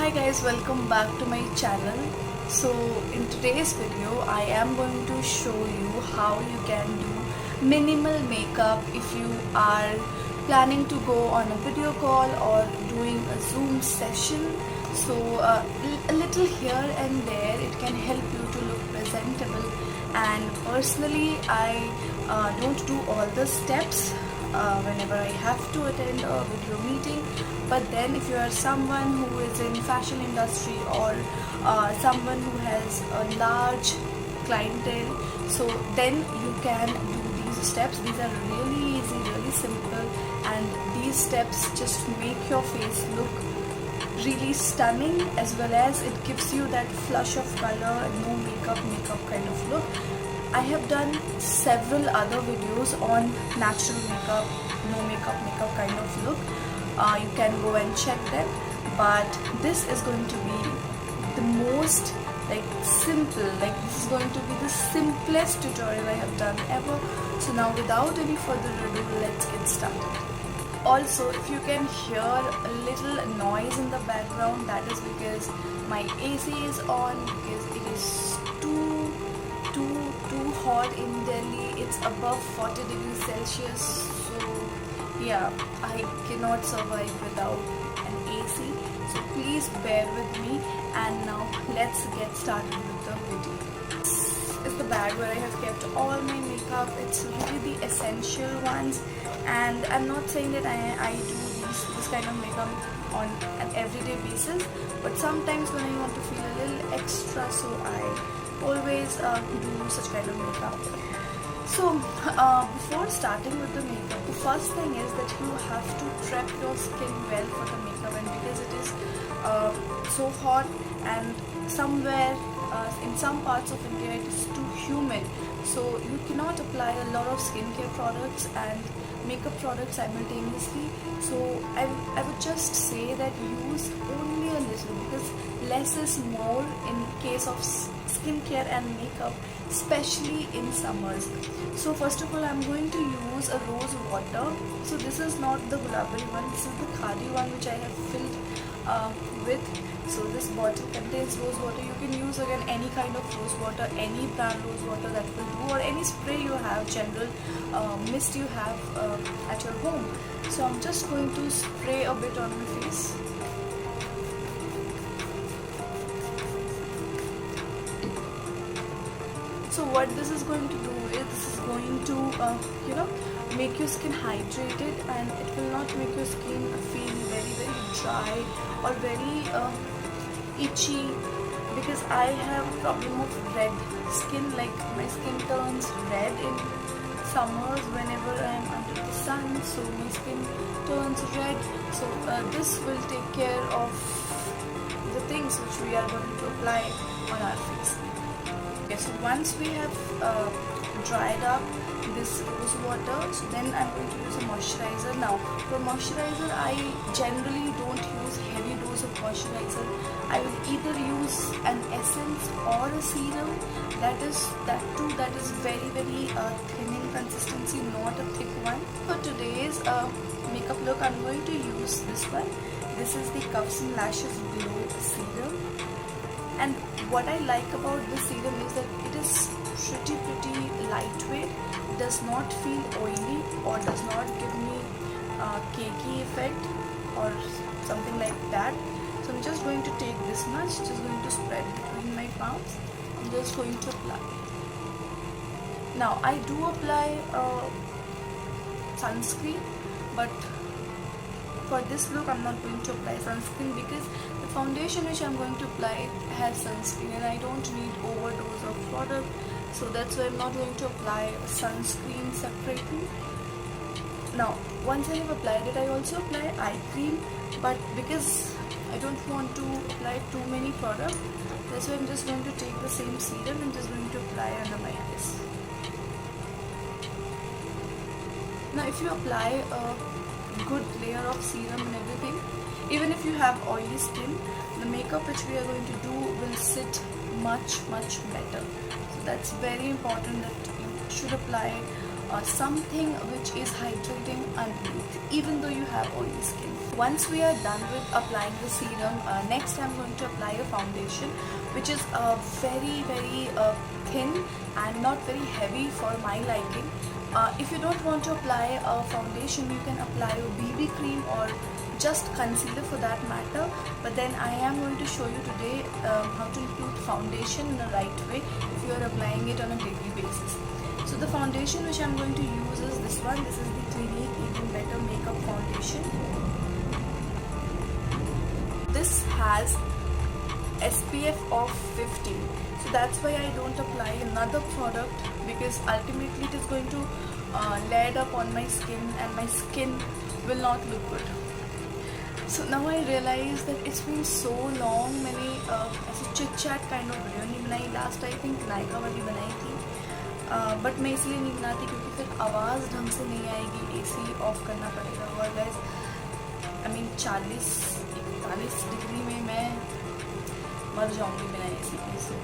Hi guys, welcome back to my channel. So in today's video I am going to show you how you can do minimal makeup if you are planning to go on a video call or doing a Zoom session. So a little here and there it can help you to look presentable, and personally I don't do all the steps whenever I have to attend a video meeting. But then if you are someone who is in fashion industry or someone who has a large clientele, so then you can do these steps. These are really easy, really simple, and these steps just make your face look really stunning, as well as it gives you that flush of color and no makeup kind of look. I have done several other videos on natural makeup, no makeup kind of look. You can go and check them, but this is going to be the most simple, this is going to be the simplest tutorial I have done ever. So now without any further ado, let's get started. Also, if you can hear a little noise in the background, that is because my AC is on, because it is too hot in Delhi. It's above 40 degrees Celsius, so yeah, I cannot survive without an AC. So please bear with me, and now let's get started with the video. This is the bag where I have kept all my makeup. It's really the essential ones, and I'm not saying that I do this kind of makeup on an everyday basis, but sometimes when I want to feel a little extra, so I always do such kind of makeup. So before starting with the makeup, the first thing is that you have to prep your skin well for the makeup, and because it is so hot, and somewhere in some parts of India it is too humid, so you cannot apply a lot of skincare products and makeup products simultaneously. So I would just say that use only a little, because less is more in case of skincare and makeup, especially in summers. So first of all, I'm going to use a rose water. So this is not the gulabari one, this is the khadi one which I have filled with. So this bottle contains rose water. You can use again any kind of rose water, any brand rose water that will do, or any spray you have, general mist you have at your home. So I'm just going to spray a bit on my face. So what this is going to do is, this is going to make your skin hydrated, and it will not make your skin feel very dry or very itchy, because I have a problem of red skin. Like my skin turns red in summers whenever I am under the sun, so my skin turns red. So this will take care of the things which we are going to apply on our face. Okay, so once we have dried up this rose water, so then I'm going to use a moisturizer. Now for moisturizer, I generally don't use heavy dose of moisturizer. I will either use an essence or a serum. That is very thin in consistency, not a thick one. For today's makeup look, I'm going to use this one. This is the Cuffs and Lashes Glow Serum. And what I like about this serum is that it is pretty lightweight. It does not feel oily or does not give me cakey effect or something like that. So I'm just going to take this much, just going to spread between my palms. I'm just going to apply. Now I do apply sunscreen, but for this look I'm not going to apply sunscreen, because the foundation which I'm going to apply has sunscreen, and I don't need overdose of product. So that's why I'm not going to apply sunscreen separately. Now once I have applied it, I also apply eye cream, but because I don't want to apply too many products, that's why I'm just going to take the same serum and just going to apply under my eyes. Now if you apply a good layer of serum and everything, even if you have oily skin, the makeup which we are going to do will sit much better. So that's very important, that you should apply something which is hydrating underneath, even though you have oily skin. Once we are done with applying the serum, next I'm going to apply a foundation which is very thin and not very heavy for my liking. If you don't want to apply a foundation, you can apply a BB cream or just concealer for that matter, but then I am going to show you today how to include foundation in the right way if you are applying it on a daily basis. So the foundation which I am going to use is this one. This is the Clinique Even Better Makeup Foundation. This has SPF of 15, so that's why I don't apply another product, because ultimately it is going to layer up on my skin and my skin will not look good. So now I realize that it's been so long, मैंने ऐसे chit chat kind of video नहीं बनाई. Last I think Nykaa वाली बनाई थी, but मैं इसलिए नहीं बनाती क्योंकि फिर आवाज़ ढंग से नहीं आएगी, AC ऑफ करना पड़ेगा. और गाइस आई मीन 40-41 डिग्री में मैं मर जाऊँगी बिना AC के से,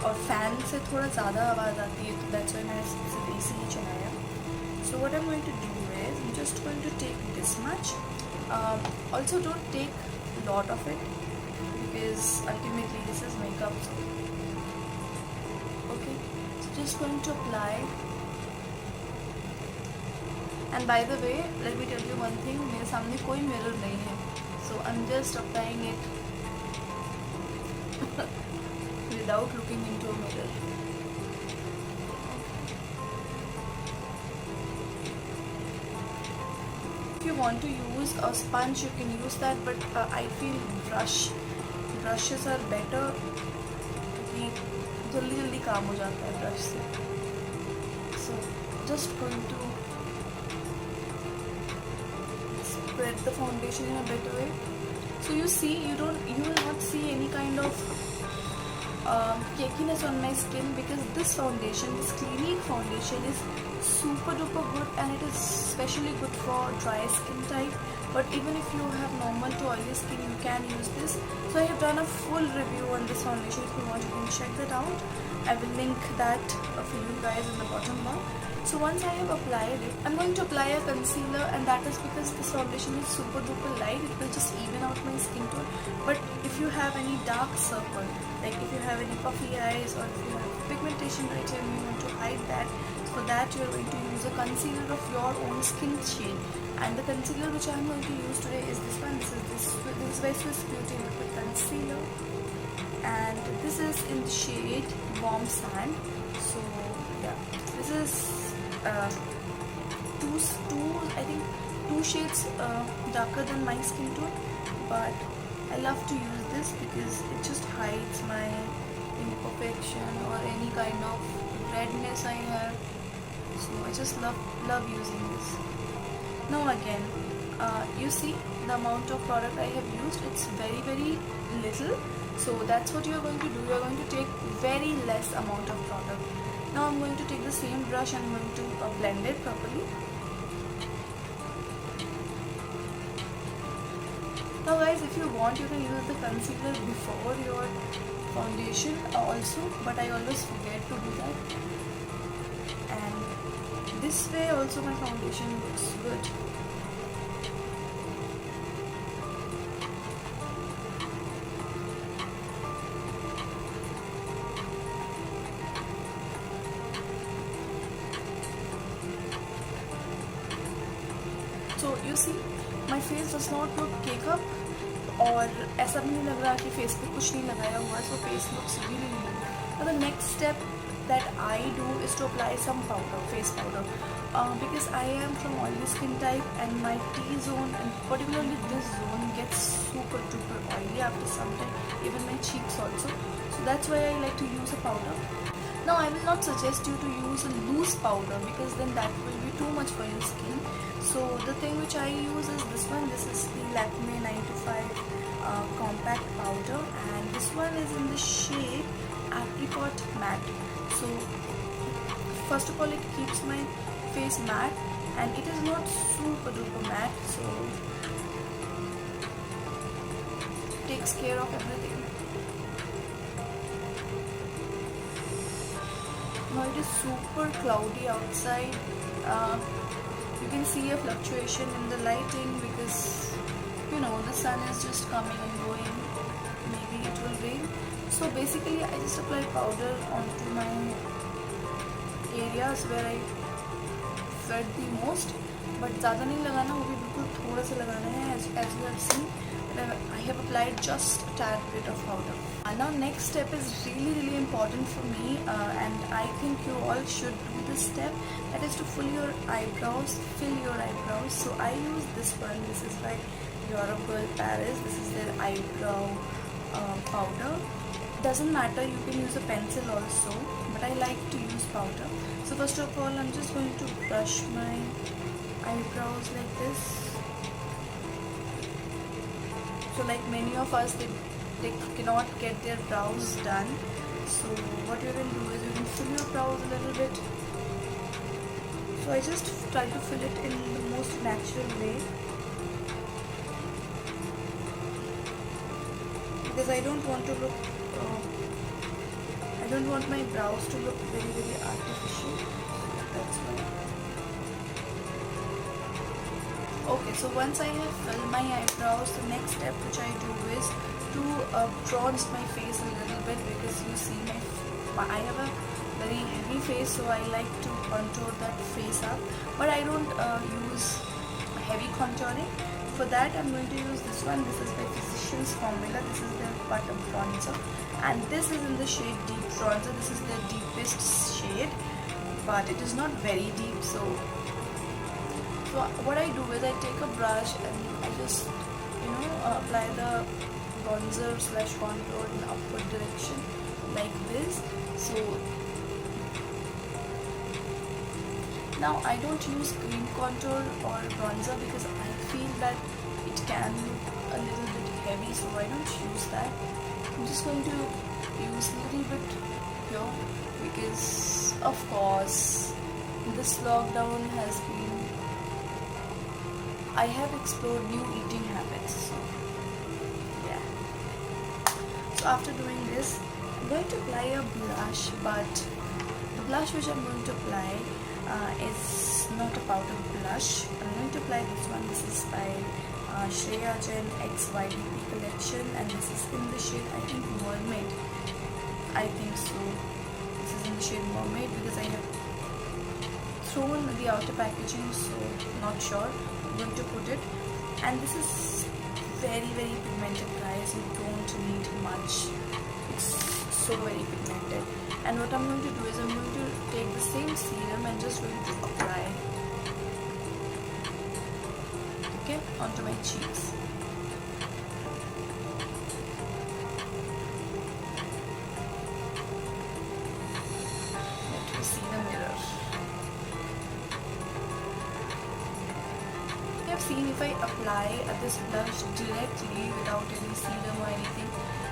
और फैन से थोड़ा ज़्यादा आवाज़ आती है, तो दैट्स व्हाई मैंने सिर्फ AC ही चलाया. So what I am going to do is I am just going to take this much. Also don't take a lot of it, because ultimately this is makeup. Okay, so just going to apply. And by the way, let me tell you one thing, मेरे सामने कोई mirror नहीं है, so I'm just applying it without looking into a mirror. If you want to use a sponge, you can use that, but I feel brushes are better क्योंकि जल्दी काम हो जाता है ब्रश से. So just going to spread the foundation in a better way. So you see, you will not see any kind of cakiness on my skin, because this Clinique foundation is super duper good, and it is especially good for dry skin type. But even if you have normal to oily skin, you can use this. So I have done a full review on this foundation. If you want, you can check that out. I will link that for you guys in the bottom bar. So once I have applied it, I'm going to apply a concealer, and that is because this foundation is super duper light. It will just even out my skin tone. But if you have any dark circle, like if you have any puffy eyes, or if you have pigmentation right here and you want to hide that, for that you are going to use a concealer of your own skin shade. And the concealer which I am going to use today is this one. This is by Swiss Beauty Liquid Concealer, and this is in the shade Warm Sand. So yeah, this is two shades darker than my skin tone, but I love to use this because it just hides my imperfection or any kind of redness I have. So I just love using this. Now again, you see the amount of product I have used, it's very little. So that's what you are going to do. You are going to take very less amount of product. Now I'm going to take the same brush and I'm going to blend it properly. Now guys, if you want, you can use the concealer before your foundation also, but I always forget to do that. And this way also my foundation looks good. So you see, my face does not look cake up, और ऐसा भी नहीं लग रहा कि face पे कुछ नहीं लगाया हुआ है. So face looks really good. Now the next step that I do is to apply some powder, face powder, because I am from oily skin type and my T-zone, and particularly this zone, gets super duper oily after some time, even my cheeks also. So that's why I like to use a powder. Now I will not suggest you to use a loose powder, because then that will be too much for your skin. So the thing which I use is this one. This is the Lakme 925 compact powder, and this one is in the shade Apricot Matte. So first of all, it keeps my face matte, and it is not super duper matte, so it takes care of everything. now it is super cloudy outside. You can see a fluctuation in the lighting because the sun is just coming and going. Maybe it will rain. So basically I just apply powder onto my areas where I sweat the most, but ज़्यादा नहीं लगाना, वो भी बिल्कुल थोड़ा सा लगाना है. As you have seen, I have applied just a tad bit of powder. Now next step is really important for me, and I think you all should do this step. That is to fill your eyebrows. So I use this one. This is by Europe Girl Paris. This is their eyebrow powder. Doesn't matter, you can use a pencil also, but I like to use powder. So first of all, I'm just going to brush my eyebrows like this. So like many of us, they cannot get their brows done. So what you can do is you can fill your brows a little bit. So I just try to fill it in the most natural way, because I don't want to look I don't want my brows to look very artificial. That's why. Okay, so once I have filled my eyebrows, the next step which I do is to bronze my face a little bit, because you see I have a very heavy face, so I like to contour that face up, but I don't use heavy contouring. For that I'm going to use this one. This is by Physicians Formula. This is their butter bronzer, and this is in the shade Deep Bronzer. This is their deepest shade, but it is not very deep. So what I do is I take a brush and I just apply the bronzer / contour in upward direction like this. So now I don't use cream contour or bronzer because I feel that it can look a little bit heavy, so I don't use that. I'm just going to use a little bit here, because of course this lockdown has been, I have explored new eating habits. So yeah. So after doing this, I'm going to apply a blush, but the blush which I'm going to apply is not a powder blush. I'm going to apply this one. This is by Shreya Jain X YDP collection, and this is in the shade, I think, Mermaid. I think so. This is in the shade Mermaid because I have thrown the outer packaging, so not sure. I'm going to put it, and this is very pigmented, guys. You don't need much. It's so very pigmented. And what I'm going to do is I'm going to take the same serum and just going to apply, okay, onto my cheeks. Let me see the mirror. You have seen, if I apply this blush directly without any serum or anything,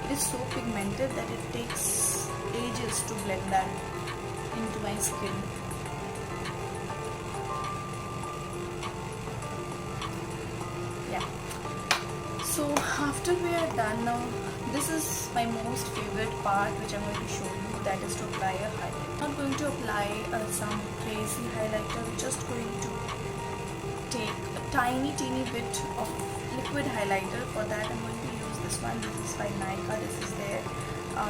it is so pigmented that it takes ages to blend that into my skin. Yeah. So after we are done now, this is my most favorite part which I'm going to show you, that is to apply a highlight. I'm not going to apply some crazy highlighter. I'm just going to take a tiny bit of liquid highlighter. For that I'm going to use this one. This is by Nykaa. This is their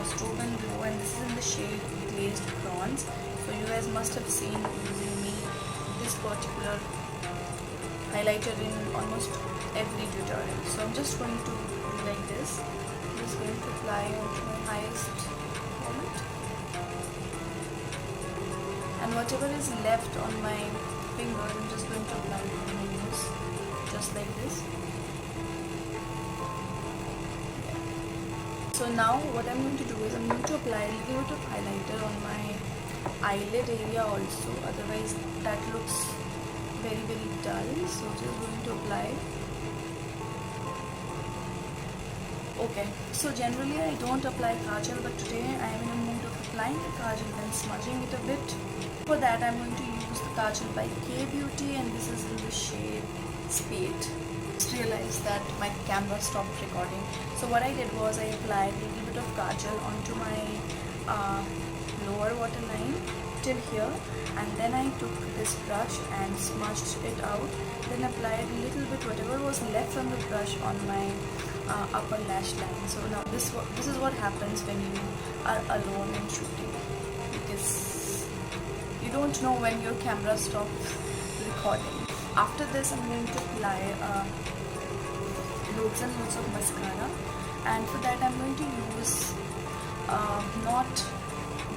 Strobe and Glow, and this is in the shade Glazed Bronze. So you guys must have seen using me this particular highlighter in almost every tutorial. So I'm just going to do like this. I'm just going to apply onto my highest point, and whatever is left on my fingers, I'm just going to apply it on my nose, just like this. So now what I'm going to do is I'm going to apply a little bit of highlighter on my eyelid area also, otherwise that looks very dull. So just going to apply. Okay, so generally I don't apply kajal, but today I am in a mood of applying the kajal and smudging it a bit. For that I'm going to use the kajal by K Beauty, and this is in the shade Spade. Just realized that my camera stopped recording. So what I did was I applied a little bit of kajal onto my lower waterline till here, and then I took this brush and smudged it out, then applied a little bit whatever was left from the brush on my upper lash line. So now this is what happens when you are alone and shooting, because you don't know when your camera stops recording. After this, I'm going to apply loads and loads of mascara, and for that I'm going to use not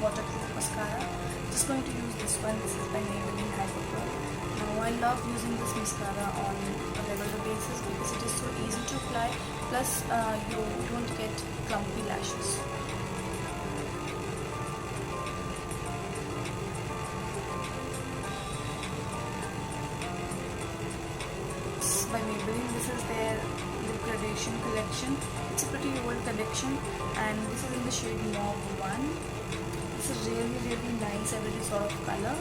waterproof mascara. Just going to use this one. This is by Maybelline Hyper Pro. Now I love using this mascara on a regular basis because it is so easy to apply, plus you don't get clumpy lashes. By Maybelline, this is their lip gradation collection. It's a pretty old collection, and this is in the shade Mauve 1. This is really nice, every sort of color.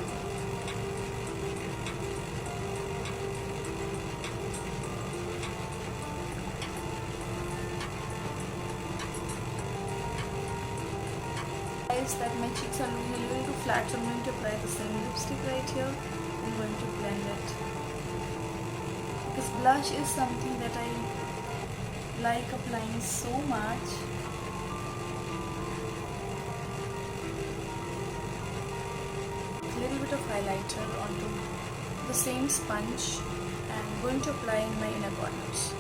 That my cheeks are looking a little too flat, so I'm going to apply the same lipstick right here. I'm going to blend it, because blush is something that I like applying so much. A little bit of highlighter onto the same sponge, and I'm going to apply in my inner corners.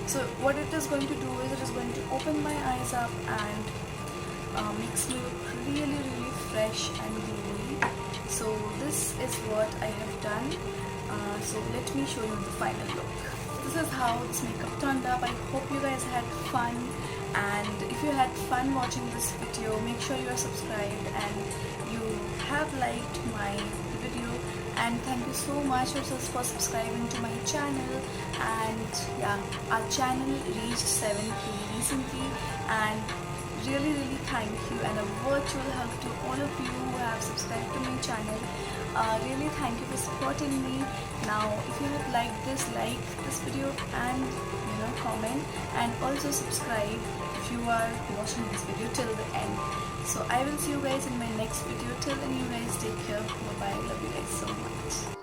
So what it is going to do is it is going to open my eyes up and makes me look really fresh and glowy. So this is what I have done. So let me show you the final look. This is how this makeup turned up. I hope you guys had fun, and if you had fun watching this video, make sure you are subscribed and you have liked my video. And thank you so much for subscribing to my channel. And yeah, our channel reached 7K recently, and really thank you, and a virtual hug to all of you who have subscribed to my channel. Really thank you for supporting me. Now if you have liked this, like this video and comment, and also subscribe if you are watching this video till the end. So I will see you guys in my next video. Till then, you guys take care. Bye bye. Love you guys so much.